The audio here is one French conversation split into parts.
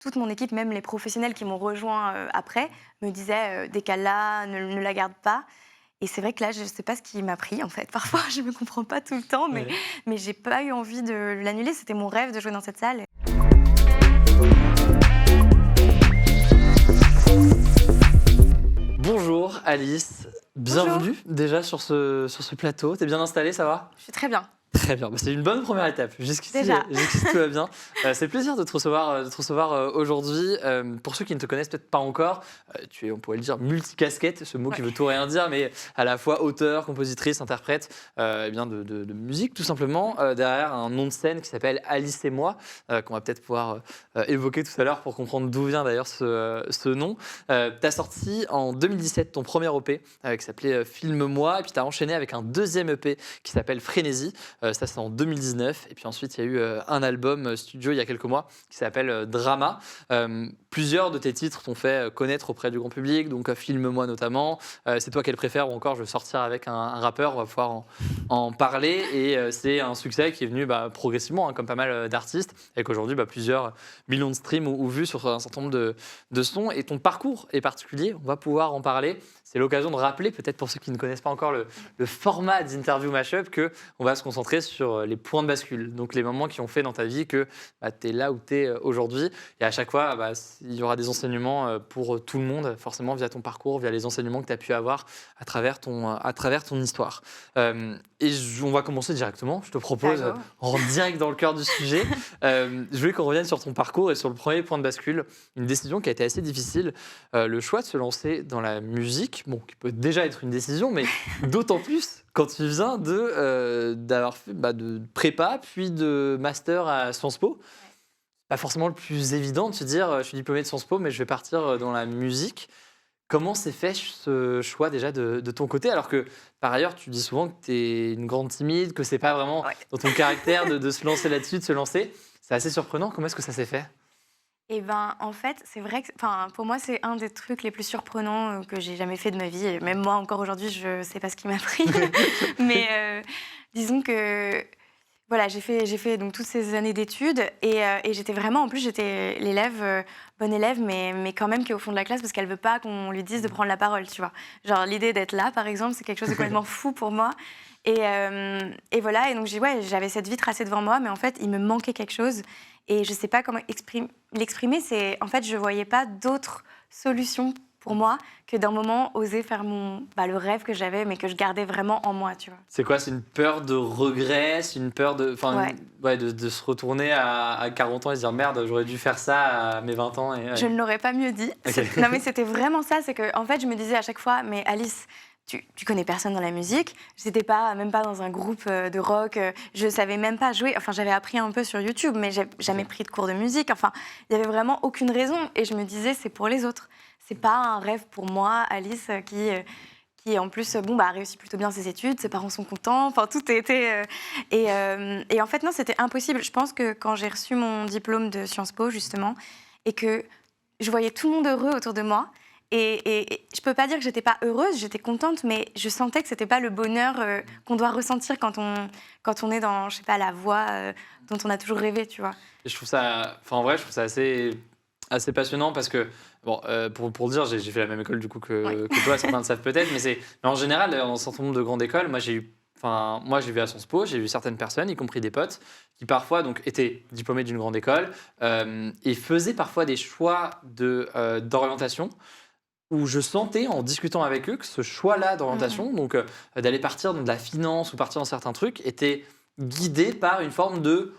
toute mon équipe, même les professionnels qui m'ont rejoint après, me disaient décale-la, ne la garde pas. Et c'est vrai que là, je ne sais pas ce qui m'a pris en fait. Parfois, je ne me comprends pas tout le temps, Ouais. mais j'ai pas eu envie de l'annuler. C'était mon rêve de jouer dans cette salle. Bonjour Alice, Bonjour, bienvenue déjà sur ce plateau. T'es bien installée, ça va? je suis très bien. Très bien, bah, c'est une bonne première étape. Jusqu'ici, Déjà. jusqu'ici tout va bien. C'est plaisir de te recevoir, aujourd'hui. Pour ceux qui ne te connaissent peut-être pas encore, tu es, on pourrait le dire, multicasquette, ce mot qui Ouais. veut tout rien dire, mais à la fois auteur, compositrice, interprète eh bien de musique tout simplement, derrière un nom de scène qui s'appelle Alice et moi, qu'on va peut-être pouvoir évoquer tout à l'heure pour comprendre d'où vient d'ailleurs ce nom. Tu as sorti en 2017 ton premier EP qui s'appelait Filme-moi, et puis tu as enchaîné avec un deuxième EP qui s'appelle Frénésie. Ça, c'est en 2019. Et puis ensuite, il y a eu un album studio il y a quelques mois qui s'appelle Drama. Plusieurs de tes titres t'ont fait connaître auprès du grand public, donc Filme-moi notamment. C'est toi qu'elle préfère, ou encore Je veux sortir avec un rappeur, on va pouvoir en parler. Et c'est un succès qui est venu progressivement, hein, comme pas mal d'artistes, avec aujourd'hui plusieurs millions de streams ou vues sur un certain nombre de sons. Et ton parcours est particulier, on va pouvoir en parler. C'est l'occasion de rappeler, peut-être pour ceux qui ne connaissent pas encore le format d'interview mashup, qu'on va se concentrer sur les points de bascule, donc les moments qui ont fait dans ta vie que tu es là où tu es aujourd'hui. Et à chaque fois, il y aura des enseignements pour tout le monde, forcément via ton parcours, via les enseignements que tu as pu avoir à travers ton histoire. On va commencer directement, je te propose, D'accord. on rentre direct dans le cœur du sujet. Je voulais qu'on revienne sur ton parcours et sur le premier point de bascule, une décision qui a été assez difficile, le choix de se lancer dans la musique, bon, qui peut déjà être une décision, mais d'autant plus quand tu viens d'avoir fait de prépa, puis de master à Sciences Po. Pas forcément le plus évident de se dire je suis diplômé de Sciences Po, mais je vais partir dans la musique. Comment s'est fait ce choix déjà de ton côté, alors que par ailleurs tu dis souvent que tu es une grande timide, que c'est pas vraiment Ouais. dans ton caractère de se lancer là-dessus, de se lancer. C'est assez surprenant. Comment est-ce que ça s'est fait? Et ben, en fait, c'est vrai que, enfin, pour moi, c'est un des trucs les plus surprenants que j'ai jamais fait de ma vie. Et même moi, encore aujourd'hui, je sais pas ce qui m'a pris. Mais disons que, voilà, j'ai fait donc toutes ces années d'études et j'étais vraiment, en plus, j'étais l'élève, bonne élève, mais quand même qui est au fond de la classe parce qu'elle veut pas qu'on lui dise de prendre la parole, tu vois. Genre l'idée d'être là, par exemple, c'est quelque chose de complètement fou pour moi. Et voilà, et donc ouais, j'avais cette vie tracée devant moi, mais en fait, il me manquait quelque chose et je sais pas comment l'exprimer. C'est en fait, je voyais pas d'autre solution pour moi que d'un moment oser faire le rêve que j'avais, mais que je gardais vraiment en moi, tu vois. C'est quoi? C'est une peur de regret? C'est une peur Ouais. de se retourner à 40 ans et se dire merde, j'aurais dû faire ça à mes 20 ans. Et, Je ouais. ne l'aurais pas mieux dit. Ok. Non, mais c'était vraiment ça. C'est que, en fait, je me disais à chaque fois, mais Alice, tu connais personne dans la musique. J'étais pas, même pas dans un groupe de rock. Je savais même pas jouer. Enfin, j'avais appris un peu sur YouTube, mais j'ai jamais pris de cours de musique. Enfin, il y avait vraiment aucune raison. Et je me disais, c'est pour les autres. C'est pas un rêve pour moi, Alice, qui en plus, a réussi plutôt bien ses études. Ses parents sont contents. Enfin, tout était. Et en fait, non, c'était impossible. Je pense que quand j'ai reçu mon diplôme de Sciences Po, justement, et que je voyais tout le monde heureux autour de moi. Et je peux pas dire que j'étais pas heureuse, j'étais contente, mais je sentais que c'était pas le bonheur qu'on doit ressentir quand on est dans, je sais pas, la voie dont on a toujours rêvé, tu vois. Et je trouve ça, enfin en vrai, je trouve ça assez passionnant parce que, bon, pour le dire, j'ai fait la même école du coup Oui. que toi, certains le savent peut-être, mais en général, dans un certain nombre de grandes écoles, moi j'ai vu à Sciences Po, j'ai vu certaines personnes, y compris des potes, qui parfois donc étaient diplômés d'une grande école et faisaient parfois des choix d'orientation où je sentais en discutant avec eux que ce choix-là d'orientation, donc d'aller partir dans de la finance ou partir dans certains trucs, était guidé par une forme de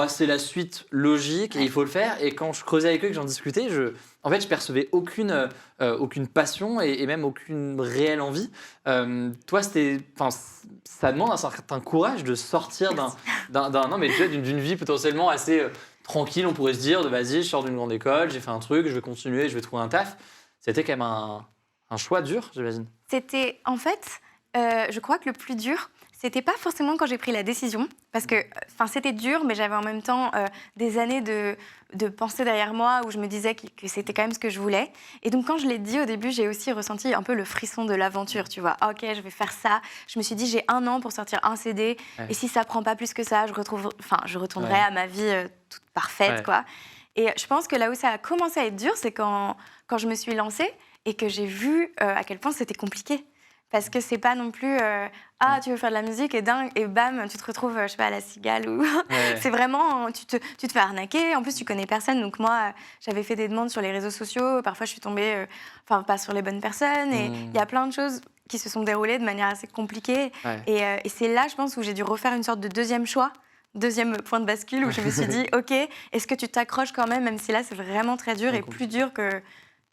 c'est la suite logique et il faut le faire. Et quand je creusais avec eux, que j'en discutais, en fait, je percevais aucune passion et même aucune réelle envie. Toi, ça demande un certain courage de sortir Merci. non, mais déjà d'une vie potentiellement assez tranquille, on pourrait se dire, de vas-y, je sors d'une grande école, j'ai fait un truc, je vais continuer, je vais trouver un taf. C'était quand même un choix dur, j'imagine. C'était, en fait, je crois que le plus dur, c'était pas forcément quand j'ai pris la décision, parce que, enfin, c'était dur, mais j'avais en même temps des années de pensée derrière moi où je me disais que c'était quand même ce que je voulais. Et donc, quand je l'ai dit au début, j'ai aussi ressenti un peu le frisson de l'aventure, tu vois. Ah, ok, je vais faire ça. Je me suis dit, j'ai 1 an pour sortir un CD, Ouais. et si ça prend pas plus que ça, je retournerai Ouais. à ma vie toute parfaite, Ouais. quoi. Et je pense que là où ça a commencé à être dur, c'est quand je me suis lancée et que j'ai vu à quel point c'était compliqué. Parce que c'est pas non plus ah, tu veux faire de la musique et dingue, et bam, tu te retrouves, je sais pas, à la Cigale ou. Ouais. C'est vraiment, tu te fais arnaquer. En plus, tu connais personne. Donc, moi, j'avais fait des demandes sur les réseaux sociaux. Parfois, je suis tombée, enfin, pas sur les bonnes personnes. Et il y a plein de choses qui se sont déroulées de manière assez compliquée. Ouais. Et c'est là, je pense, où j'ai dû refaire une sorte de deuxième choix. Deuxième point de bascule où je me suis dit, OK, est-ce que tu t'accroches quand même si là, c'est vraiment très dur et plus dur que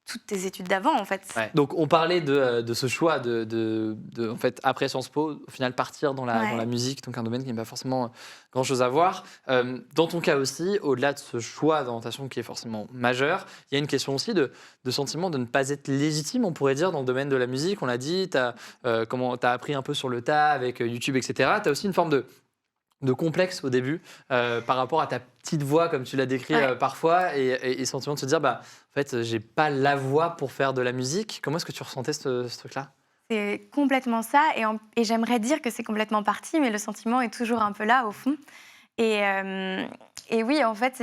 toutes tes études d'avant, en fait. Ouais. Donc, on parlait de ce choix en fait, après Sciences Po, au final, partir dans la musique, donc un domaine qui n'a pas forcément grand-chose à voir. Dans ton cas aussi, au-delà de ce choix d'orientation qui est forcément majeur, il y a une question aussi de sentiment de ne pas être légitime, on pourrait dire, dans le domaine de la musique. On l'a dit, tu as appris un peu sur le tas avec YouTube, etc. Tu as aussi une forme de complexe au début par rapport à ta petite voix, comme tu l'as décrit parfois, et sentiment de se dire, en fait, j'ai pas la voix pour faire de la musique. Comment est-ce que tu ressentais ce truc-là ? C'est complètement ça, et j'aimerais dire que c'est complètement parti, mais le sentiment est toujours un peu là, au fond. Et oui, en fait,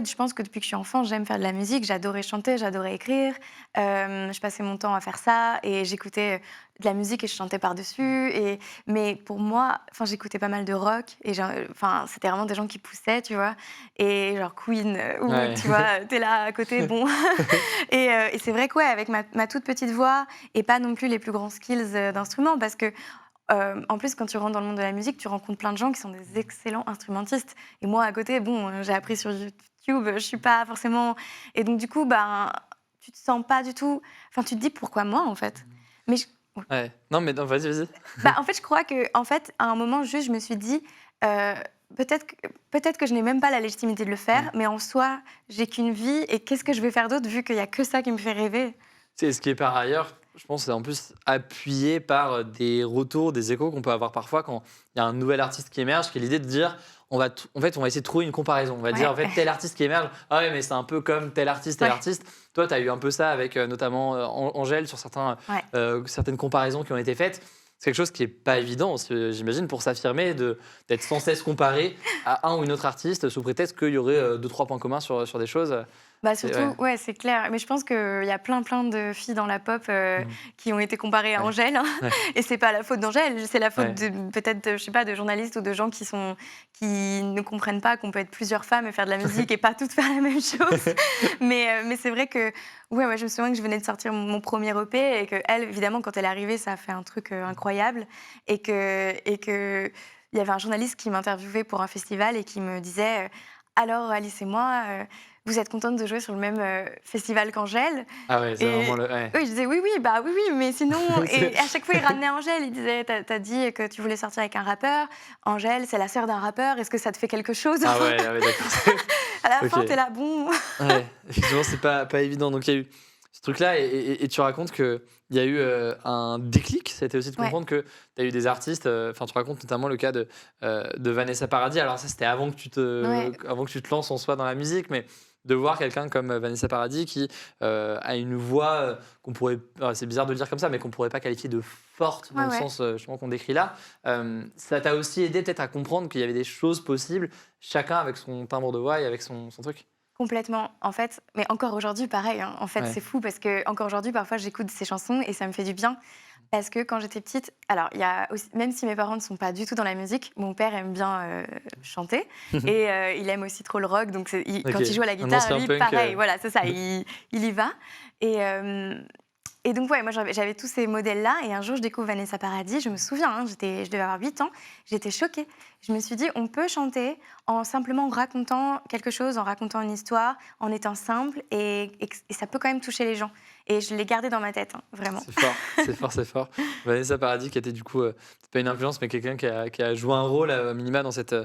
je pense que depuis que je suis enfant, j'aime faire de la musique. J'adorais chanter, j'adorais écrire. Je passais mon temps à faire ça et j'écoutais de la musique et je chantais par-dessus. Mais pour moi, j'écoutais pas mal de rock et c'était vraiment des gens qui poussaient, tu vois. Et genre Queen, ou tu vois, t'es là à côté, bon. Et c'est vrai que avec ma toute petite voix et pas non plus les plus grands skills d'instrument, parce que en plus, quand tu rentres dans le monde de la musique, tu rencontres plein de gens qui sont des excellents instrumentistes. Et moi, à côté, j'ai appris sur YouTube, je suis pas forcément. Et donc, du coup, tu te sens pas du tout. Enfin, tu te dis pourquoi moi, en fait. Mais Ouais. Non, mais non, vas-y. en fait, je crois que, en fait, à un moment, juste, je me suis dit. Peut-être que je n'ai même pas la légitimité de le faire, mais en soi, j'ai qu'une vie et qu'est-ce que je vais faire d'autre vu qu'il n'y a que ça qui me fait rêver. C'est ce qui est par ailleurs, je pense, c'est en plus appuyé par des retours, des échos qu'on peut avoir parfois quand il y a un nouvel artiste qui émerge, qui est l'idée de dire, on va essayer de trouver une comparaison. On va dire, en fait, tel artiste qui émerge, ah ouais, mais c'est un peu comme tel artiste. Toi, tu as eu un peu ça avec notamment Angèle sur certaines comparaisons qui ont été faites. C'est quelque chose qui n'est pas évident, j'imagine, pour s'affirmer, d'être sans cesse comparé à un ou une autre artiste sous prétexte qu'il y aurait 2-3 points communs sur des choses. Surtout, c'est clair. Mais je pense qu'il y a plein de filles dans la pop qui ont été comparées à Angèle. Hein. Et c'est pas la faute d'Angèle, c'est la faute peut-être, je sais pas, de journalistes ou de gens qui ne comprennent pas qu'on peut être plusieurs femmes et faire de la musique et pas toutes faire la même chose. mais c'est vrai que, moi, je me souviens que je venais de sortir mon premier EP et qu'elle, évidemment, quand elle est arrivée, ça a fait un truc incroyable. Et que il y avait un journaliste qui m'interviewait pour un festival et qui me disait alors, Alice et moi, vous êtes contente de jouer sur le même festival qu'Angèle? Ah ouais, c'est vraiment le. Ouais. Oui, je disais oui, mais sinon. Et à chaque fois, il ramenait Angèle. Il disait t'as dit que tu voulais sortir avec un rappeur. Angèle, c'est la sœur d'un rappeur. Est-ce que ça te fait quelque chose? Ah ouais, d'accord. À la fin, t'es là, bon. Ouais, effectivement, c'est pas évident. Donc, il y a eu ce truc-là, et tu racontes qu'il y a eu un déclic. C'était aussi de comprendre que tu as eu des artistes. Tu racontes notamment le cas de Vanessa Paradis. Alors, ça, c'était avant que tu te lances en soi dans la musique, mais de voir quelqu'un comme Vanessa Paradis qui a une voix qu'on pourrait. C'est bizarre de le dire comme ça, mais qu'on pourrait pas qualifier de forte dans le sens justement qu'on décrit là. Ça t'a aussi aidé peut-être à comprendre qu'il y avait des choses possibles, chacun avec son timbre de voix et avec son truc. Complètement, en fait. Mais encore aujourd'hui, pareil. Hein. En fait, c'est fou parce que encore aujourd'hui, parfois, j'écoute ces chansons et ça me fait du bien. Parce que quand j'étais petite, alors il y a aussi, même si mes parents ne sont pas du tout dans la musique, mon père aime bien chanter et il aime aussi trop le rock. Donc quand il joue à la guitare, lui, pareil. Voilà, c'est ça. Il y va. Et donc, moi, j'avais tous ces modèles-là. Et un jour, je découvre Vanessa Paradis. Je me souviens, hein, je devais avoir 8 ans. J'étais choquée. Je me suis dit, on peut chanter en simplement racontant quelque chose, en racontant une histoire, en étant simple. Et ça peut quand même toucher les gens. Et je l'ai gardé dans ma tête, hein, vraiment. C'est fort. Vanessa Paradis, qui était du coup, c'est pas une influence, mais quelqu'un qui a joué un rôle minima dans cette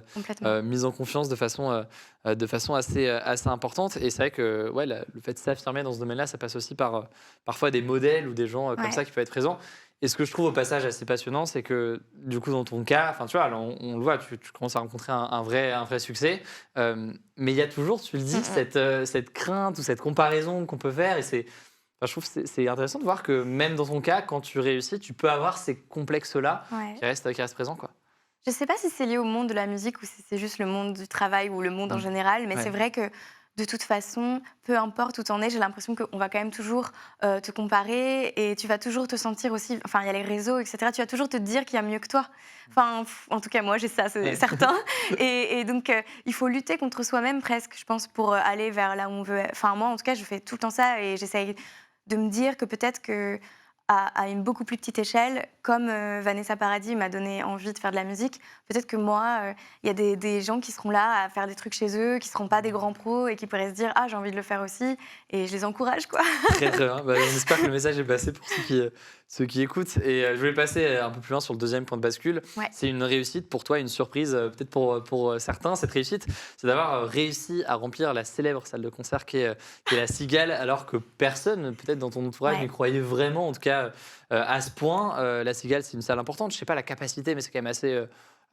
mise en confiance de façon assez importante. Et c'est vrai que le fait de s'affirmer dans ce domaine-là, ça passe aussi par parfois des modèles ou des gens comme ça qui peuvent être présents. Et ce que je trouve au passage assez passionnant, c'est que du coup, dans ton cas, tu vois, on le voit, tu commences à rencontrer un vrai succès. Mais il y a toujours, tu le dis, cette crainte ou cette comparaison qu'on peut faire. Et je trouve que c'est intéressant de voir que même dans ton cas, quand tu réussis, tu peux avoir ces complexes-là qui restent présents, quoi. Je ne sais pas si c'est lié au monde de la musique ou si c'est juste le monde du travail ou le monde en général, mais c'est vrai que de toute façon, peu importe où tu en es, j'ai l'impression qu'on va quand même toujours te comparer et tu vas toujours te sentir aussi, enfin il y a les réseaux, etc. Tu vas toujours te dire qu'il y a mieux que toi. Enfin, en tout cas moi j'ai ça, c'est Ouais. certain. Et donc il faut lutter contre soi-même presque, je pense, pour aller vers là où on veut. Enfin moi en tout cas je fais tout le temps ça et j'essaye de me dire que peut-être que à une beaucoup plus petite échelle, comme Vanessa Paradis m'a donné envie de faire de la musique, peut-être que moi, il y a des gens qui seront là à faire des trucs chez eux, qui ne seront pas des grands pros et qui pourraient se dire « Ah, j'ai envie de le faire aussi ». Et je les encourage, quoi. Très très bien. Bah, on espère que le message est passé pour ceux qui écoutent. Et je voulais passer un peu plus loin sur le deuxième point de bascule. Ouais. C'est une réussite pour toi, une surprise peut-être pour certains. Cette réussite, c'est d'avoir réussi à remplir la célèbre salle de concert qui est la Cigale, alors que personne, peut-être dans ton entourage, Ouais. n'y croyait vraiment, en tout cas à ce point. La Cigale, c'est une salle importante. Je ne sais pas la capacité, mais c'est quand même assez...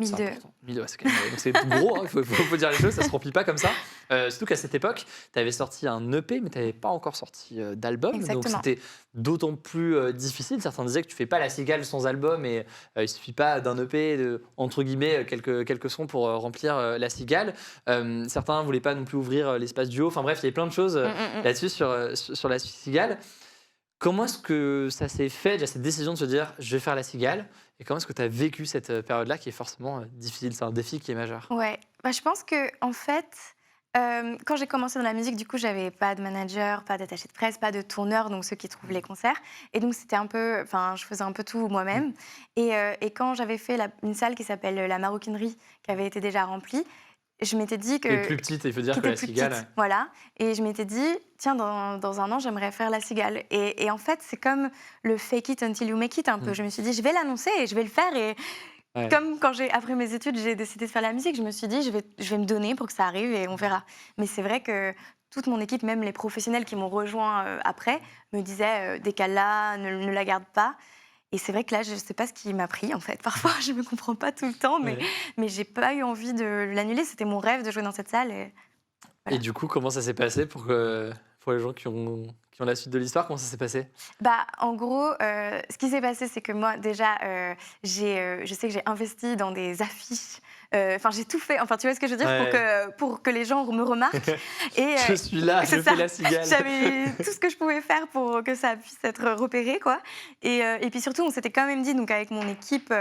c'est 1002. important. 1002, ouais, c'est quand même donc c'est gros, il faut dire les choses, ça se remplit pas comme ça. Surtout qu'à cette époque, tu avais sorti un EP, mais tu n'avais pas encore sorti d'album. Donc Exactement. c'était d'autant plus difficile. Certains disaient que tu fais pas la Cigale sans album et il suffit pas d'un EP, entre guillemets, quelques sons pour remplir la Cigale. Certains voulaient pas non plus ouvrir l'espace duo. Enfin bref, il y avait plein de choses là-dessus sur la Cigale. Comment est-ce que ça s'est fait, déjà, cette décision de se dire je vais faire la Cigale, et comment est-ce que tu as vécu cette période-là qui est forcément difficile? C'est un défi qui est majeur. Ouais. Bah, je pense que en fait, quand j'ai commencé dans la musique, du coup, j'avais pas de manager, pas d'attaché de presse, pas de tourneur, donc ceux qui trouvent les concerts. Et donc, c'était un peu... Enfin, je faisais un peu tout moi-même. Et quand j'avais fait une salle qui s'appelle La Maroquinerie, qui avait été déjà remplie, je m'étais dit Qui est que... plus petite, il faut dire qui que était la plus Cigale. petite, voilà. Et je m'étais dit, tiens, dans un an, j'aimerais faire la Cigale. Et en fait, c'est comme le fake it until you make it un peu. Je me suis dit, je vais l'annoncer et je vais le faire. Et Ouais. comme quand après mes études, j'ai décidé de faire la musique, je me suis dit, je vais me donner pour que ça arrive et on verra. Mais c'est vrai que toute mon équipe, même les professionnels qui m'ont rejoint après, me disaient, décale-la, ne la garde pas. Et c'est vrai que là, je ne sais pas ce qui m'a pris, en fait. Parfois, je ne me comprends pas tout le temps, mais, Ouais. mais je n'ai pas eu envie de l'annuler. C'était mon rêve de jouer dans cette salle. Et Voilà. du coup, comment ça s'est passé pour les gens qui ont la suite de l'histoire? Comment ça s'est passé? Bah, en gros, ce qui s'est passé, c'est que moi, déjà, je sais que j'ai investi dans des affiches. Enfin, j'ai tout fait. Enfin, tu vois ce que je veux dire, Ouais. pour que les gens me remarquent. Et Je suis là, c'est je ça. fais la Cigale. J'avais tout ce que je pouvais faire pour que ça puisse être repéré, quoi. Et puis surtout, on s'était quand même dit, donc avec mon équipe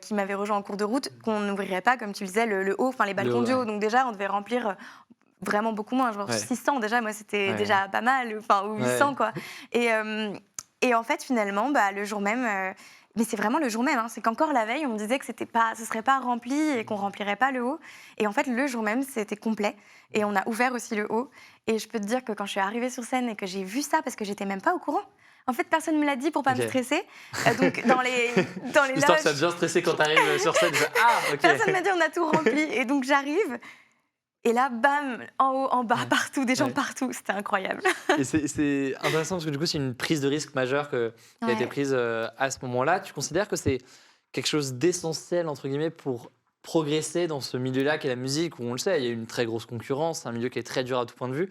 qui m'avait rejoint en cours de route, qu'on n'ouvrirait pas, comme tu le disais, le haut, enfin les balcons du haut. Ouais. Donc déjà, on devait remplir vraiment beaucoup moins, genre Ouais. 600 déjà. Moi, c'était Ouais. déjà pas mal, enfin, ou 800, Ouais. quoi. Et en fait, finalement, bah, le jour même, mais c'est vraiment le jour même, hein, c'est qu'encore la veille, on me disait que ce serait pas rempli et qu'on remplirait pas le haut. Et en fait, le jour même, c'était complet. Et on a ouvert aussi le haut. Et je peux te dire que quand je suis arrivée sur scène et que j'ai vu ça, parce que j'étais même pas au courant. En fait, personne ne me l'a dit pour pas me Ok. stresser. Donc, dans les Histoire que ça loges, te bien stressé quand tu arrives sur scène. Ok. personne m'a dit on a tout rempli. Et donc, j'arrive. Et là, bam, en haut, en bas, Ouais. partout, des gens Ouais. partout. C'était incroyable. Et c'est intéressant parce que du coup, c'est une prise de risque majeure qui a été Ouais. prise à ce moment-là. Tu considères que c'est quelque chose d'essentiel, entre guillemets, pour progresser dans ce milieu-là qu'est la musique, où on le sait, il y a une très grosse concurrence, c'est un milieu qui est très dur à tout point de vue.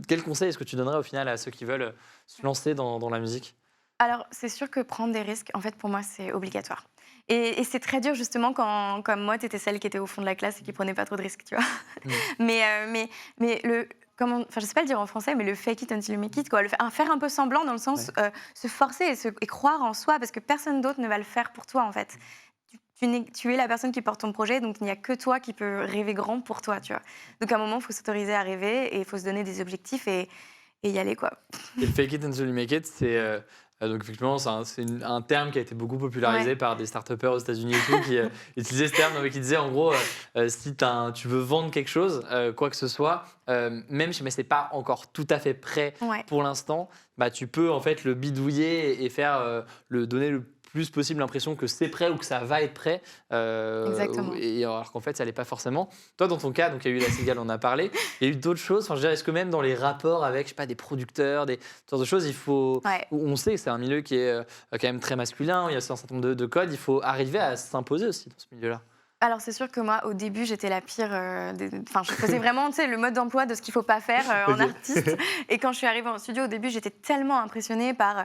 Quel conseil est-ce que tu donnerais au final à ceux qui veulent se lancer dans la musique? Alors, c'est sûr que prendre des risques, en fait, pour moi, c'est obligatoire. Et c'est très dur, justement, quand, comme moi, tu étais celle qui était au fond de la classe et qui prenait pas trop de risques, tu vois. Mm. Mais enfin, je sais pas le dire en français, mais le fake it until you make it, quoi. Faire un peu semblant dans le sens, se forcer et croire en soi, parce que personne d'autre ne va le faire pour toi, en fait. Tu es la personne qui porte ton projet, donc il n'y a que toi qui peux rêver grand pour toi, tu vois. Donc à un moment, il faut s'autoriser à rêver et il faut se donner des objectifs et y aller, quoi. Et le fake it until you make it, c'est donc effectivement c'est un terme qui a été beaucoup popularisé Ouais. par des start-upers aux États-Unis et tout qui utilisaient ce terme, mais qui disaient en gros si tu veux vendre quelque chose, quoi que ce soit, même si mais c'est pas encore tout à fait prêt Ouais. pour l'instant, bah tu peux en fait le bidouiller et faire donner le plus possible l'impression que c'est prêt ou que ça va être prêt, Exactement. et alors qu'en fait ça l'est pas forcément. Toi dans ton cas, donc il y a eu la Cigale, on en a parlé, il y a eu d'autres choses. Enfin, je veux dire, est-ce que même dans les rapports avec je sais pas des producteurs, des ce genre de choses, il faut Ouais. où on sait que c'est un milieu qui est quand même très masculin, où il y a un certain nombre de codes, il faut arriver à s'imposer aussi dans ce milieu-là. Alors c'est sûr que moi, au début, j'étais la pire. Enfin, je faisais vraiment, tu sais, le mode d'emploi de ce qu'il faut pas faire en Ok. artiste. Et quand je suis arrivée en studio, au début, j'étais tellement impressionnée par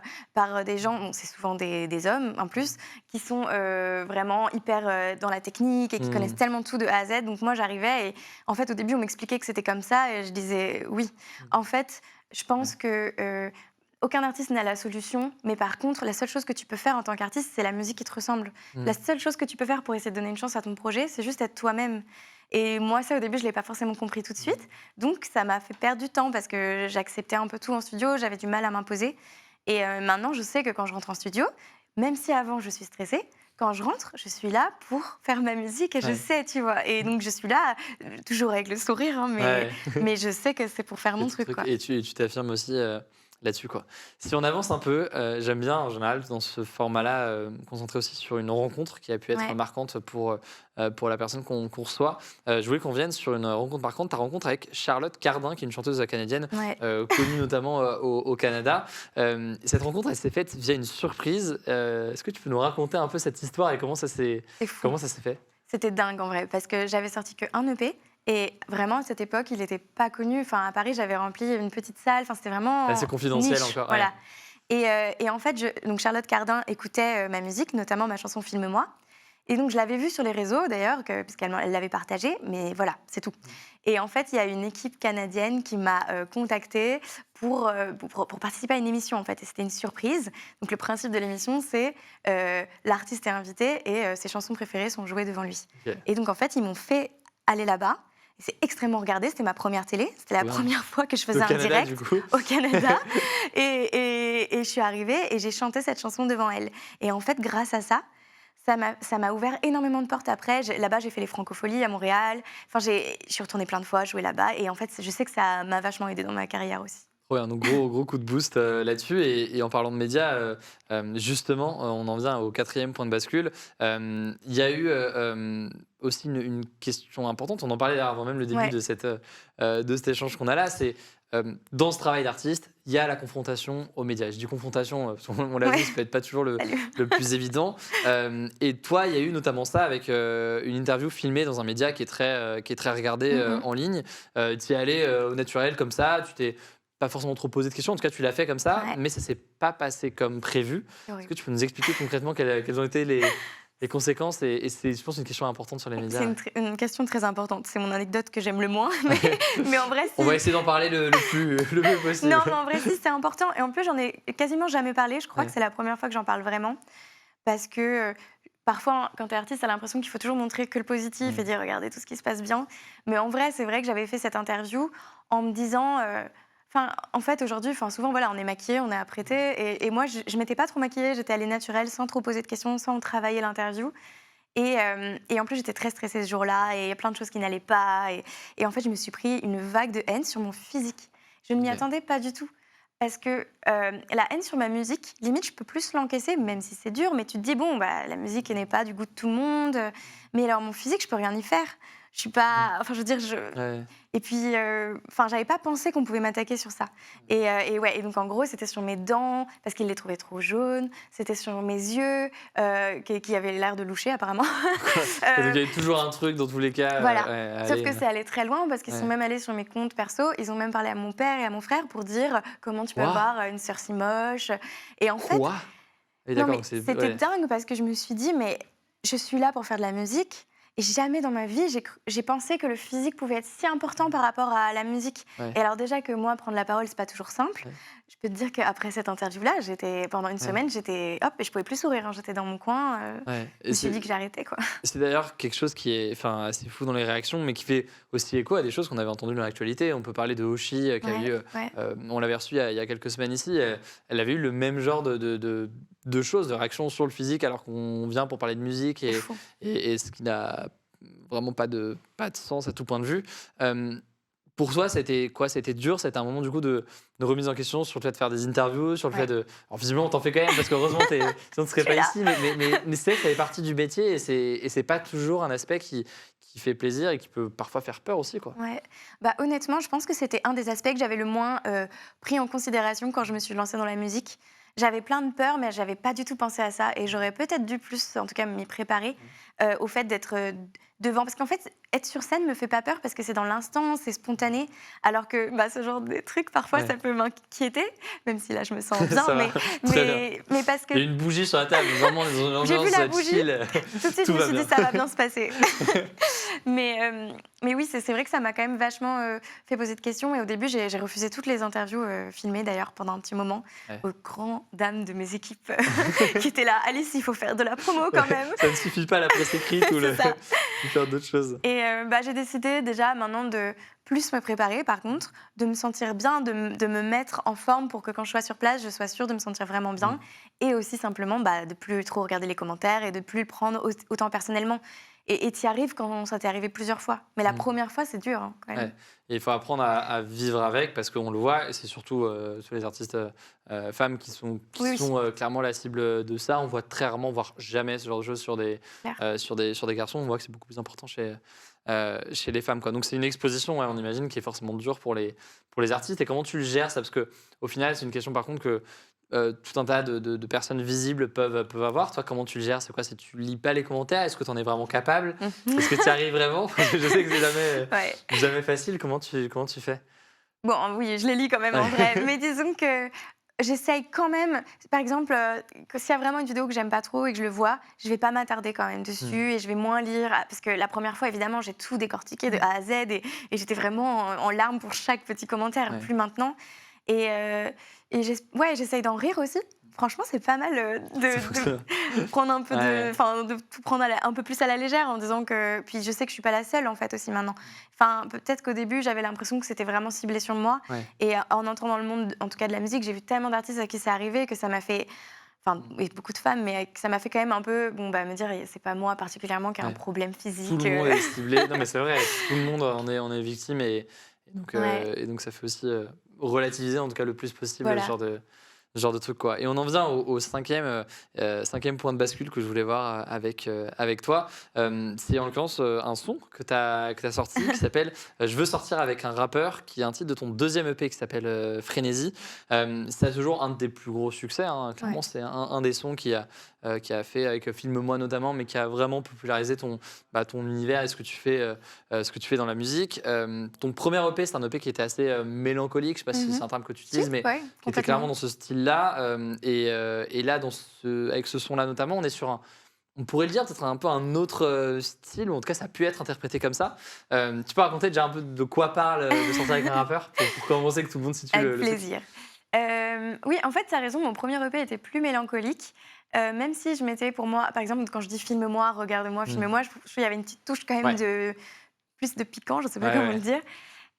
des gens, bon, c'est souvent des hommes en plus, qui sont vraiment hyper dans la technique et qui connaissent Hmm. tellement tout de A à Z. Donc moi, j'arrivais et en fait, au début, on m'expliquait que c'était comme ça et je disais oui. En fait, je Ouais. pense que aucun artiste n'a la solution, mais par contre, la seule chose que tu peux faire en tant qu'artiste, c'est la musique qui te ressemble. Hmm. La seule chose que tu peux faire pour essayer de donner une chance à ton projet, c'est juste être toi-même. Et moi, ça, au début, je ne l'ai pas forcément compris tout de suite. Donc, ça m'a fait perdre du temps parce que j'acceptais un peu tout en studio, j'avais du mal à m'imposer. Et maintenant, je sais que quand je rentre en studio, même si avant, je suis stressée, quand je rentre, je suis là pour faire ma musique et je Ouais. sais, tu vois. Et donc, je suis là, toujours avec le sourire, hein, Ouais. mais je sais que c'est pour faire Et mon ton truc, truc. quoi. Et tu t'affirmes aussi là-dessus, quoi. Si on avance un peu, j'aime bien en général dans ce format-là me concentrer aussi sur une rencontre qui a pu être Ouais. marquante pour la personne qu'on reçoit. Je voulais qu'on vienne sur une rencontre marquante, ta rencontre avec Charlotte Cardin, qui est une chanteuse canadienne Ouais. connue notamment au Canada. Cette rencontre, elle s'est faite via une surprise. Est-ce que tu peux nous raconter un peu cette histoire et C'est fou. comment ça s'est fait? C'était dingue en vrai, parce que j'avais sorti qu'un EP et vraiment à cette époque, il n'était pas connu. Enfin, à Paris, j'avais rempli une petite salle. Enfin, c'était C'est assez vraiment confidentiel niche, encore, ouais. voilà. Et en fait, donc Charlotte Cardin écoutait ma musique, notamment ma chanson Filme-moi. Et donc, je l'avais vue sur les réseaux d'ailleurs, puisqu'elle l'avait partagée, mais voilà, c'est tout. Et en fait, il y a une équipe canadienne qui m'a contactée pour participer à une émission, en fait. Et c'était une surprise. Donc, le principe de l'émission, c'est l'artiste est invité et ses chansons préférées sont jouées devant lui. Ok. Et donc, en fait, ils m'ont fait aller là-bas. Et c'est extrêmement regardé. C'était ma première télé. C'était la Trop bien. première fois que je faisais Au un Canada, du direct coup. au Canada. Et je suis arrivée et j'ai chanté cette chanson devant elle. Et en fait, grâce à ça, ça m'a ouvert énormément de portes après. Là-bas, j'ai fait les Francopholies à Montréal. Enfin, je suis retournée plein de fois jouer là-bas. Et en fait, je sais que ça m'a vachement aidée dans ma carrière aussi. Trop bien, donc gros coup de boost là-dessus. Et en parlant de médias, justement, on en vient au quatrième point de bascule. Il y a eu aussi une question importante. On en parlait avant même le début Ouais. de cet échange qu'on a là. C'est dans ce travail d'artiste, il y a la confrontation aux médias. Je dis confrontation, parce qu'on l'a Ouais. vu, ça peut être pas toujours Salut. le plus évident. Et toi, il y a eu notamment ça avec une interview filmée dans un média qui est très regardé Mhm. en ligne. Tu y es allé au naturel comme ça, tu t'es pas forcément trop posé de questions, en tout cas tu l'as fait comme ça, Ouais, mais ça s'est pas passé comme prévu. c'est Est-ce que horrible. tu peux nous expliquer concrètement quelles ont été les conséquences et c'est, je pense, une question importante sur les C'est médias. une question très importante. C'est mon anecdote que j'aime le moins. Mais en vrai, On va si. essayer d'en parler le mieux possible. Non, mais en vrai, si, c'est important. Et en plus, j'en ai quasiment jamais parlé. Je crois que Ouais. c'est la première fois que j'en parle vraiment. Parce que parfois, quand tu es artiste, tu as l'impression qu'il faut toujours montrer que le positif et Mm. dire regardez tout ce qui se passe bien. Mais en vrai, c'est vrai que j'avais fait cette interview en me disant. Enfin, en fait, aujourd'hui, souvent, voilà, on est maquillé, on est apprêté. Et moi, je ne m'étais pas trop maquillée. J'étais allée naturelle, sans trop poser de questions, sans travailler l'interview. Et en plus, j'étais très stressée ce jour-là. Et il y a plein de choses qui n'allaient pas. Et en fait, je me suis pris une vague de haine sur mon physique. Je ne m'y Ok. attendais pas du tout. Parce que la haine sur ma musique, limite, je peux plus l'encaisser, même si c'est dur, mais tu te dis, bon, bah, la musique n'est pas du goût de tout le monde. Mais alors, mon physique, je peux rien y faire. Je suis Mm. pas. Enfin, je veux dire, Ouais. et puis, j'avais pas pensé qu'on pouvait m'attaquer sur ça. Et ouais, et donc en gros, c'était sur mes dents, parce qu'il les trouvait trop jaunes. C'était sur mes yeux, qui avaient l'air de loucher, apparemment. Et donc Euh, il y avait toujours un truc dans tous les cas. voilà. Ouais, Sauf allez, que c'est allé très loin parce qu'ils sont ouais. même allés sur mes comptes perso. Ils ont même parlé à mon père et à mon frère pour dire comment tu peux Quoi? avoir une sœur si moche. Et en fait, Quoi? Et non d'accord, mais donc c'est c'était ouais. dingue parce que je me suis dit, mais je suis là pour faire de la musique. Et jamais dans ma vie, j'ai pensé que le physique pouvait être si important par rapport à la musique. Ouais. Et alors déjà que moi, prendre la parole, c'est pas toujours simple. Ouais. Je peux te dire qu'après cette interview-là, pendant une Ouais. semaine, hop, et je pouvais plus sourire, hein. J'étais dans mon coin. Ouais. Je me suis dit que j'arrêtais, quoi. C'est d'ailleurs quelque chose qui est assez fou dans les réactions, mais qui fait aussi écho à des choses qu'on avait entendues dans l'actualité. On peut parler de Hoshi, qui a Ouais, eu, ouais. on l'avait reçue il y a quelques semaines ici. Elle avait eu le même genre de choses, de réactions sur le physique, alors qu'on vient pour parler de musique C'est fou. et ce qui n'a vraiment pas de sens à tout point de vue. Pour toi, c'était quoi? C'était dur? C'était un moment du coup de remise en question sur le fait de faire des interviews, sur le fait Ouais. de. Alors visiblement, on t'en fait quand même parce qu'heureusement, sinon tu ne serais Je suis pas là. ici. Mais c'est vrai que ça fait partie du métier et c'est pas toujours un aspect qui fait plaisir et qui peut parfois faire peur aussi, quoi. Ouais. Bah, honnêtement, je pense que c'était un des aspects que j'avais le moins pris en considération quand je me suis lancée dans la musique. J'avais plein de peurs, mais j'avais pas du tout pensé à ça. Et j'aurais peut-être dû plus, en tout cas, m'y préparer. au fait d'être devant. Parce qu'en fait, être sur scène me fait pas peur parce que c'est dans l'instant, c'est spontané. Alors que ce genre de trucs, parfois, Ouais. ça peut m'inquiéter, même si là, je me sens bien. Ça va, très bien. Mais parce que Il y a une bougie sur la table, vraiment, j'ai vu l'ambiance la bougie, chill. tout de suite, je Tout me va suis dit, bien. ça va bien se passer. Mais oui, c'est vrai que ça m'a quand même vachement fait poser de questions. Et au début, j'ai refusé toutes les interviews filmées, d'ailleurs, pendant un petit moment, Ouais. aux grandes dames de mes équipes qui étaient là. Alice, il faut faire de la promo quand même. Ça ne suffit pas la presse écrite ou C'est ça. ou faire d'autres choses. Et j'ai décidé déjà maintenant de plus me préparer, par contre, de me sentir bien, de me mettre en forme pour que quand je sois sur place, je sois sûre de me sentir vraiment bien. Et aussi simplement de plus trop regarder les commentaires et de plus le prendre autant personnellement. Et t'y arrives quand ça t'est arrivé plusieurs fois. Mais la première fois, c'est dur, quand même. Ouais. Et il faut apprendre à vivre avec parce qu'on le voit, et c'est surtout sur les artistes femmes qui sont clairement la cible de ça. On voit très rarement, voire jamais ce genre de choses sur des garçons. On voit que c'est beaucoup plus important chez les femmes, quoi. Donc c'est une exposition, on imagine, qui est forcément dure pour les artistes. Et comment tu le gères ça? Parce qu'au final, c'est une question par contre que tout un tas de personnes visibles peuvent avoir. Toi, comment tu le gères? C'est quoi? Tu lis pas les commentaires? Est-ce que tu en es vraiment capable? Est-ce que tu y arrives vraiment? Parce que je sais que c'est jamais facile. Comment tu fais? Bon, oui, je les lis quand même en vrai. Mais disons que j'essaye quand même. Par exemple, s'il y a vraiment une vidéo que j'aime pas trop et que je le vois, je vais pas m'attarder quand même dessus et je vais moins lire. Parce que la première fois, évidemment, j'ai tout décortiqué de A à Z et j'étais vraiment en larmes pour chaque petit commentaire. Ouais. Plus maintenant. Et j'essaye d'en rire aussi. Franchement, c'est pas mal de prendre un peu de tout prendre un peu plus à la légère en disant que. Puis je sais que je suis pas la seule en fait aussi maintenant. Enfin, peut-être qu'au début, j'avais l'impression que c'était vraiment ciblé sur moi. Ouais. Et en entrant dans le monde, en tout cas de la musique, j'ai vu tellement d'artistes à qui c'est arrivé que ça m'a fait. Enfin, et beaucoup de femmes, mais que ça m'a fait quand même un peu me dire c'est pas moi particulièrement qui a un problème physique. Tout le monde est ciblé. Non, mais c'est vrai, tout le monde en est victime et donc ça fait aussi relativiser en tout cas le plus possible Voilà. ce genre de truc, quoi. Et on en vient au cinquième point de bascule que je voulais voir avec toi. C'est en l'occurrence un son que tu as sorti qui s'appelle Je veux sortir avec un rappeur, qui est un titre de ton deuxième EP qui s'appelle Frénésie. C'est toujours un des plus gros succès, hein. Clairement, c'est un des sons qui a fait avec Filme-moi notamment, mais qui a vraiment popularisé ton univers et ce que tu fais dans la musique. Ton premier EP, c'est un EP qui était assez mélancolique, je ne sais pas si c'est un terme que tu utilises, mais qui était clairement dans ce style-là. Et là, avec ce son-là notamment, on est sur on pourrait le dire, peut-être un peu un autre style, ou en tout cas, ça a pu être interprété comme ça. Tu peux raconter déjà un peu de quoi parle de sortir avec un rappeur pour commencer, que tout le monde situe Avec le plaisir. Oui, en fait, tu as raison, mon premier EP était plus mélancolique. Même si je mettais pour moi, par exemple, quand je dis filme-moi, regarde-moi, filme-moi, je trouve qu'il y avait une petite touche quand même plus de piquant, je ne sais pas comment le dire.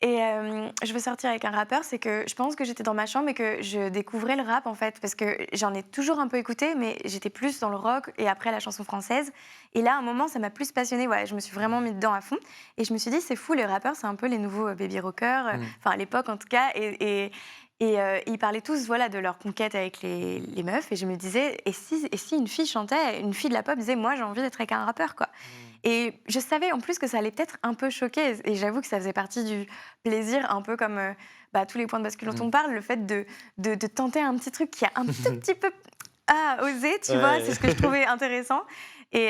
Et je veux sortir avec un rappeur, c'est que je pense que j'étais dans ma chambre et que je découvrais le rap en fait, parce que j'en ai toujours un peu écouté, mais j'étais plus dans le rock et après la chanson française. Et là, à un moment, ça m'a plus passionnée, je me suis vraiment mis dedans à fond. Et je me suis dit, c'est fou, les rappeurs, c'est un peu les nouveaux baby rockers, enfin à l'époque en tout cas. Et ils parlaient tous de leur conquête avec les meufs. Et je me disais, et si une fille chantait, une fille de la pop disait, moi j'ai envie d'être avec un rappeur, quoi. Et je savais en plus que ça allait peut-être un peu choquer. Et j'avoue que ça faisait partie du plaisir, un peu comme tous les points de bascule dont on parle, le fait de tenter un petit truc qui a un tout petit peu osé, tu vois, c'est ce que je trouvais intéressant. Et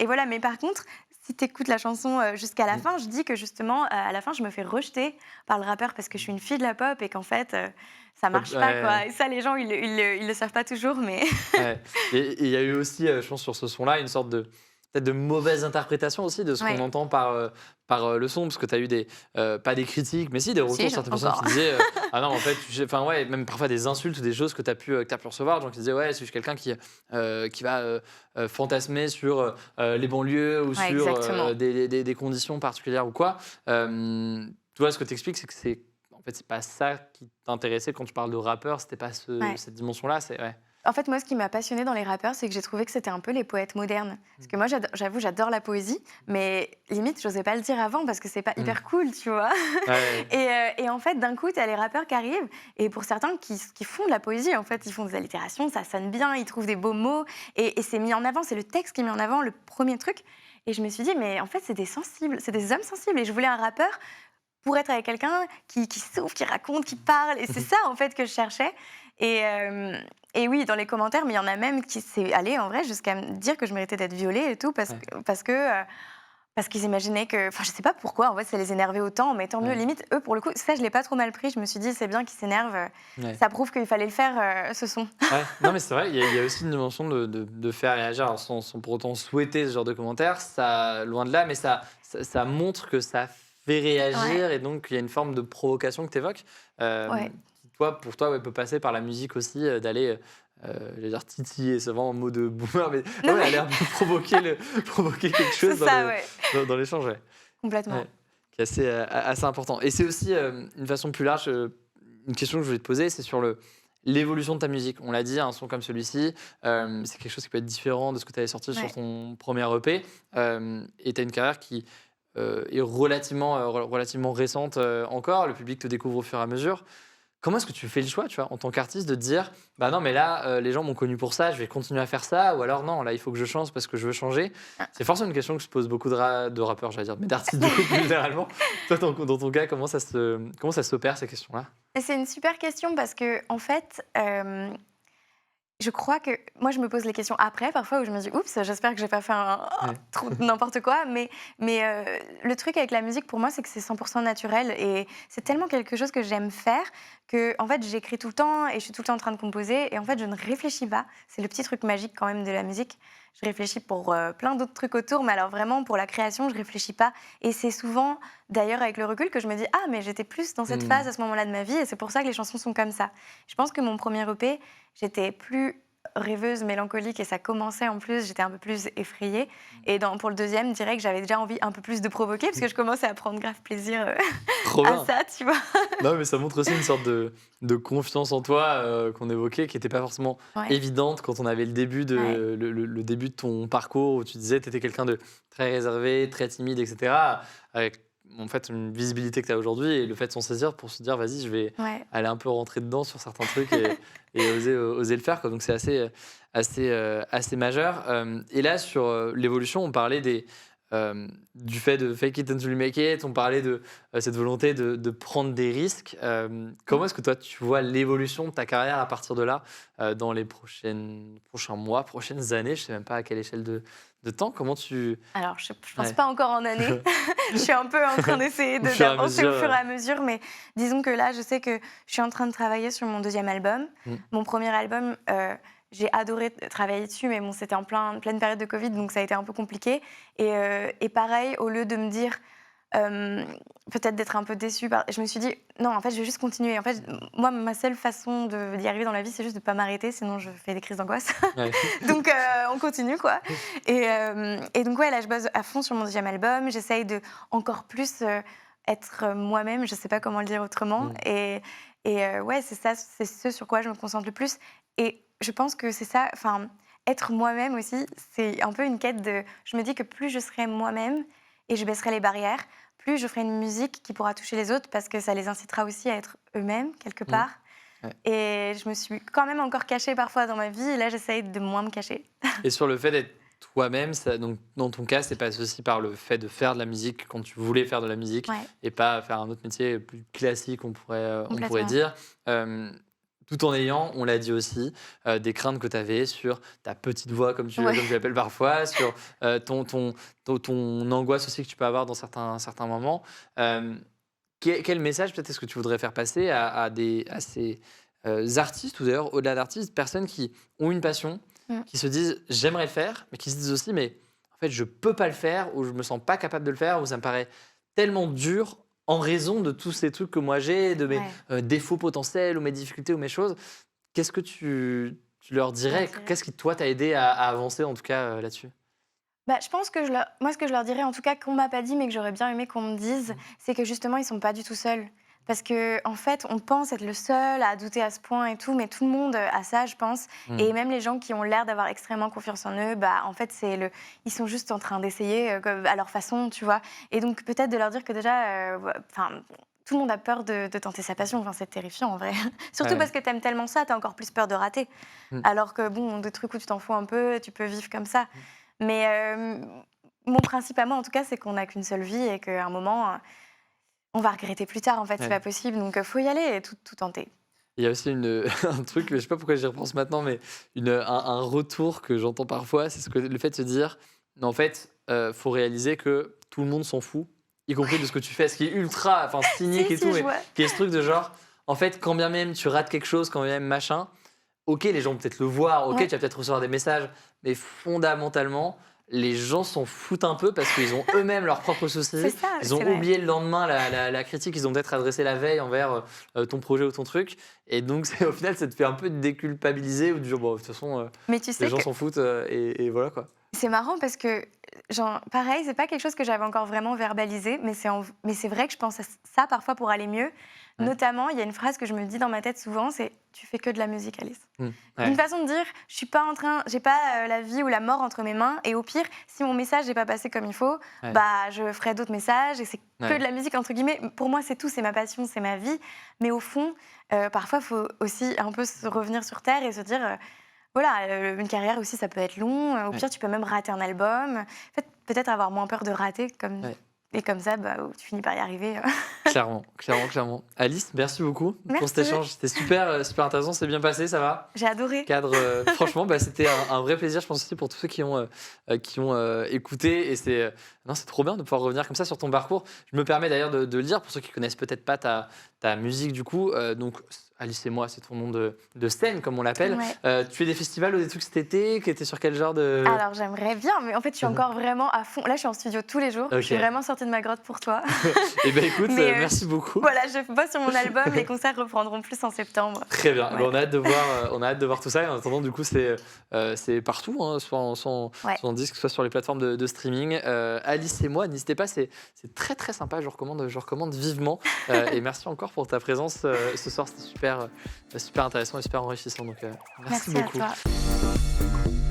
voilà, mais par contre, si tu écoutes la chanson jusqu'à la fin, je dis que justement, à la fin, je me fais rejeter par le rappeur parce que je suis une fille de la pop et qu'en fait, ça marche pas, quoi. Et ça, les gens, ils le savent pas toujours, mais... Et il y a eu aussi, je pense, sur ce son-là, une sorte peut-être de mauvaise interprétation aussi de ce qu'on entend par le son, parce que tu as eu pas des critiques, mais si des retours de certaines personnes qui disaient ah non, en fait, même parfois des insultes ou des choses que tu as pu recevoir, des gens qui disaient ouais, c'est quelqu'un qui va fantasmer sur les banlieues ou sur des conditions particulières ou quoi. Tu vois, ce que tu expliques, c'est que c'est pas ça qui t'intéressait quand tu parles de rappeur, c'était pas cette dimension-là. En fait, moi, ce qui m'a passionnée dans les rappeurs, c'est que j'ai trouvé que c'était un peu les poètes modernes. Parce que moi, j'avoue, j'adore la poésie, mais limite, j'osais pas le dire avant parce que c'est pas hyper cool, tu vois. Et en fait, d'un coup, t'as les rappeurs qui arrivent, et pour certains qui font de la poésie, en fait, ils font des allitérations, ça sonne bien, ils trouvent des beaux mots, et c'est mis en avant, c'est le texte qui est mis en avant, le premier truc. Et je me suis dit, mais en fait, c'est des sensibles, c'est des hommes sensibles, et je voulais un rappeur pour être avec quelqu'un qui souffre, qui raconte, qui parle, et c'est ça, en fait, que je cherchais. Et oui, dans les commentaires, mais il y en a même qui s'est allé en vrai jusqu'à me dire que je méritais d'être violée et tout Ouais. parce qu'ils imaginaient que, enfin, je sais pas pourquoi, en fait, ça les énervait autant, mais tant mieux. Ouais. Limite, eux, pour le coup, ça, je l'ai pas trop mal pris. Je me suis dit, c'est bien qu'ils s'énervent. Ouais. Ça prouve qu'il fallait le faire, ce son. Ouais. Non, mais c'est vrai, il y a aussi une dimension de faire réagir, alors sans pour autant souhaiter ce genre de commentaires, ça, loin de là, mais ça montre que ça fait Ouais, réagir et donc il y a une forme de provocation que tu évoques, ouais. qui, pour toi, ouais, peut passer par la musique aussi, d'aller, j'allais dire titiller, c'est vraiment un mot de boomer, mais Non, ouais, mais aller un peu provoquer quelque c'est chose ça, ouais, dans l'échange, ouais. complètement. Ouais, qui est assez important. Et c'est aussi une façon plus large, une question que je voulais te poser, c'est sur l'évolution de ta musique. On l'a dit, un son comme celui-ci, c'est quelque chose qui peut être différent de ce que tu avais sorti sur Ouais. ton premier EP. Et tu as une carrière qui est relativement récente encore. Le public te découvre au fur et à mesure. Comment est-ce que tu fais le choix, tu vois, en tant qu'artiste, de te dire, bah non, mais là, les gens m'ont connu pour ça, je vais continuer à faire ça, ou alors non, là, il faut que je change parce que je veux changer. C'est forcément une question que se posent beaucoup de rappeurs, j'allais dire, mais d'artistes du coup, plus généralement. Toi, dans ton cas, comment ça s'opère, ces questions-là? Et c'est une super question parce que en fait, je crois que moi, je me pose les questions après, parfois, où je me dis: «Oups, j'espère que j'ai pas fait un Ouais. trop n'importe quoi». Mais le truc avec la musique, pour moi, c'est que c'est 100 naturel et c'est tellement quelque chose que j'aime faire que en fait, j'écris tout le temps et je suis tout le temps en train de composer et en fait, je ne réfléchis pas. C'est le petit truc magique quand même de la musique. Je réfléchis pour, plein d'autres trucs autour, mais alors vraiment pour la création, je réfléchis pas et c'est souvent, d'ailleurs, avec le recul que je me dis: «Ah, mais j'étais plus dans cette phase Mmh. à ce moment-là de ma vie et c'est pour ça que les chansons sont comme ça». Je pense que mon premier EP, j'étais plus rêveuse, mélancolique et ça commençait en plus, j'étais un peu plus effrayée et pour le deuxième, direct, j'avais déjà envie un peu plus de provoquer parce que je commençais à prendre grave plaisir, Trop à bien. ça, tu vois? Non, mais ça montre aussi une sorte de confiance en toi qu'on évoquait, qui n'était pas forcément Ouais, évidente quand on avait ouais, le début de ton parcours, où tu disais que tu étais quelqu'un de très réservé, très timide, etc. Avec en fait une visibilité que tu as aujourd'hui et le fait de s'en saisir pour se dire, vas-y, je vais ouais. aller un peu rentrer dedans sur certains trucs et oser le faire, quoi. Donc c'est assez majeur. Et là, sur l'évolution, on parlait du fait de fake it until you make it, on parlait de cette volonté de prendre des risques. Comment est-ce que toi, tu vois l'évolution de ta carrière à partir de là, dans les prochains mois, prochaines années? Je ne sais même pas à quelle échelle de temps. Comment tu... Alors je pense Ouais. pas encore en années. Je suis un peu en train d'essayer Au fur et à d'avancer au mesure. fur et à mesure, mais disons que là, je sais que je suis en train de travailler sur mon deuxième album. Mm. Mon premier album, j'ai adoré travailler dessus, mais bon, c'était en pleine période de Covid, donc ça a été un peu compliqué. Et pareil, au lieu de me dire, euh, peut-être d'être un peu déçue, je me suis dit, non, en fait, je vais juste continuer. En fait, moi, ma seule façon d'y arriver dans la vie, c'est juste de ne pas m'arrêter, sinon je fais des crises d'angoisse. Ouais. Donc, on continue, quoi. Et donc, ouais, là, je bosse à fond sur mon deuxième album. J'essaye de encore plus être moi-même. Je sais pas comment le dire autrement. Mm. Et ouais, c'est ça, c'est ce sur quoi je me concentre le plus. Et je pense que c'est ça, enfin, être moi-même aussi, c'est un peu une quête de... Je me dis que plus je serai moi-même et je baisserai les barrières, plus je ferai une musique qui pourra toucher les autres parce que ça les incitera aussi à être eux-mêmes, quelque Mm. part. Ouais. Et je me suis quand même encore cachée parfois dans ma vie. Et là, j'essaye de moins me cacher. Et sur le fait d'être toi-même, donc dans ton cas, c'est passé aussi par le fait de faire de la musique quand tu voulais faire de la musique Ouais, et pas faire un autre métier plus classique, on pourrait complètement. dire. Euh, Tout en ayant, on l'a dit aussi, des craintes que tu avais sur ta petite voix, Ouais. comme tu l'appelles parfois, sur ton angoisse aussi que tu peux avoir dans certains moments. Euh, quel message peut-être est-ce que tu voudrais faire passer à ces artistes, ou d'ailleurs au-delà d'artistes, personnes qui ont une passion, Mm. qui se disent j'aimerais le faire, mais qui se disent aussi mais en fait je peux pas le faire, ou je me sens pas capable de le faire, ou ça me paraît tellement dur en raison de tous ces trucs que moi j'ai, de mes Ouais, défauts potentiels ou mes difficultés ou mes choses. Qu'est-ce que tu leur je leur dirais? dirais. Qu'est-ce qui toi t'a aidé à avancer en tout cas là-dessus? Bah, je pense que moi, ce que je leur dirais, en tout cas, qu'on m'a pas dit, mais que j'aurais bien aimé qu'on me dise, c'est que justement, ils sont pas du tout seuls. Parce que, en fait, on pense être le seul à douter à ce point et tout, mais tout le monde a ça, je pense. Mm. Et même les gens qui ont l'air d'avoir extrêmement confiance en eux, bah, en fait, ils sont juste en train d'essayer à leur façon, tu vois. Et donc, peut-être de leur dire que déjà, enfin, tout le monde a peur de tenter sa passion. Enfin, c'est terrifiant, en vrai. Surtout Ouais. parce que t'aimes tellement ça, t'as encore plus peur de rater. Mm. Alors que, bon, des trucs où tu t'en fous un peu, tu peux vivre comme ça. Mais mon principe à moi, en tout cas, c'est qu'on n'a qu'une seule vie et qu'à un moment, on va regretter plus tard. En fait, c'est Ouais. pas possible. Donc, faut y aller et tout tenter. Il y a aussi un truc, je sais pas pourquoi j'y repense maintenant, mais un retour que j'entends parfois, c'est le fait de se dire, mais en fait, faut réaliser que tout le monde s'en fout, y compris de ce que tu fais, ce qui est ultra, enfin, cynique et Si, tout, je mais vois. qui est ce truc de genre, en fait, quand bien même tu rates quelque chose, quand bien même machin, ok, les gens vont peut-être le voir, ok, Ouais. tu vas peut-être recevoir des messages, mais fondamentalement, les gens s'en foutent un peu parce qu'ils ont eux-mêmes leurs propres soucis. C'est ça, Ils ont c'est vrai. oublié le lendemain la critique qu'ils ont peut-être adressée la veille envers ton projet ou ton truc. Et donc, au final, ça te fait un peu déculpabiliser ou dire, bon, de toute façon, Mais tu les sais gens que s'en foutent et voilà quoi. c'est marrant parce que, genre, pareil, c'est pas quelque chose que j'avais encore vraiment verbalisé, mais c'est vrai que je pense à ça parfois pour aller mieux. Ouais. Notamment, il y a une phrase que je me dis dans ma tête souvent, c'est « tu fais que de la musique, Alice ». Ouais. Une façon de dire « je suis pas en train, j'ai pas la vie ou la mort entre mes mains, et au pire, si mon message n'est pas passé comme il faut, Ouais. bah je ferai d'autres messages, et c'est que Ouais. de la musique, entre guillemets. Pour moi, c'est tout, c'est ma passion, c'est ma vie. Mais au fond, parfois, il faut aussi un peu se revenir sur terre et se dire... voilà, une carrière aussi, ça peut être long. Au Ouais. pire, tu peux même rater un album. En fait, peut-être avoir moins peur de rater. Ouais. Et comme ça, bah, tu finis par y arriver. Clairement. Alice, merci beaucoup pour Merci. cet échange. C'était super intéressant, c'est bien passé, ça va? J'ai adoré. Cadre, franchement, bah, c'était un vrai plaisir, je pense aussi pour tous ceux qui ont écouté. Et non, c'est trop bien de pouvoir revenir comme ça sur ton parcours. Je me permets d'ailleurs de le dire pour ceux qui connaissent peut-être pas ta musique du coup. Donc, Alice et moi, c'est ton nom de scène, comme on l'appelle. Ouais. Tu fais des festivals ou des trucs cet été? Qui étaient sur quel genre de... Alors, j'aimerais bien, mais en fait, je suis encore vraiment à fond. Là, je suis en studio tous les jours. Ok. Je suis vraiment sortie de ma grotte pour toi. Eh ben écoute, Mais, merci beaucoup. Voilà, je bosse sur mon album. Les concerts reprendront plus en septembre. Très bien. Ouais. Bon, on a hâte de voir tout ça. Et en attendant, du coup, c'est partout, hein, soit en disque, soit sur les plateformes de streaming. Alice et moi, n'hésitez pas, c'est très sympa. Je recommande vivement. Et merci encore pour ta présence ce soir. C'était super intéressant et super enrichissant. Donc, merci beaucoup. à toi.